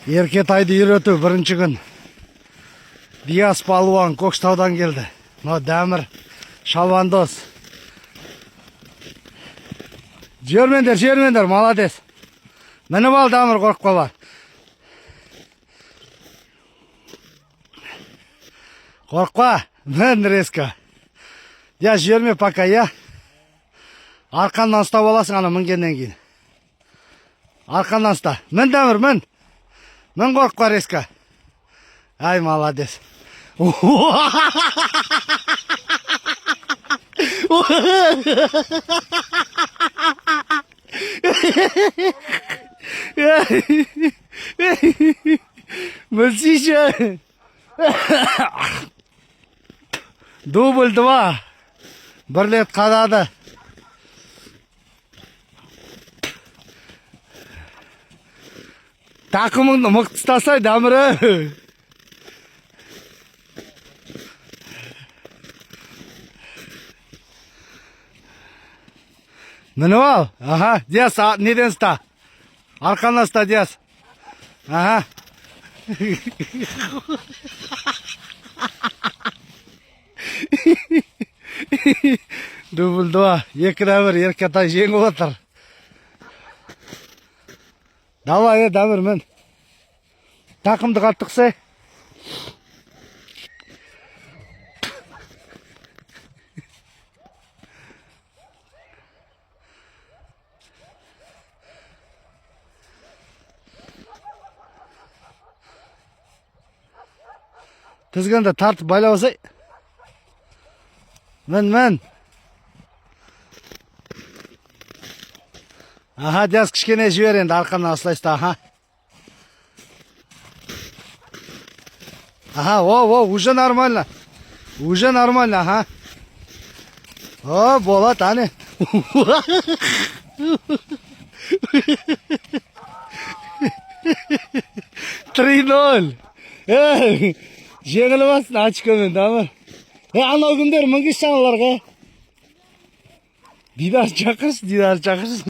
Еркетайды үйрету бірінші күн. Диас палуан Көкшетаудан келді. Но Дәмір шалвандос. Жермендер, молодец. Мініп ал, Дәмір, қорқып қалма. Қорқпа, мін резко. Я жерме пока, я. Арқаннан ұстап аласың, ана мінгеннен кейін. Арқаннан ұста. Мін, Дәмір, мін. Мін қорқпа резко. Ай, молодец. Мальчиша. Дубль 2. Бір рет қадады. Тақымыңды мықты ұстасай, Дәмірі. Мініп ал. Аха, Диас, неден ұста? Арқаннан ұста, Диас. Аха. Дубль 2. Екі Дәмір, Еркетай жеңіп отыр. Давай, Дәмір, мін. Тақымды қатты қысай. Тізгінді тартып байлаусай. Мін. Аха, Диас кішкене жібер енді, арқаннан ұстайсты, аха. Аха, уже нормально. Уже нормально, аха. О, болат, ане. 3-0. Жеңілі басын очкомен, Дәмір. Анау күндер мінгіш жаңаларға. Дидар шақырсын.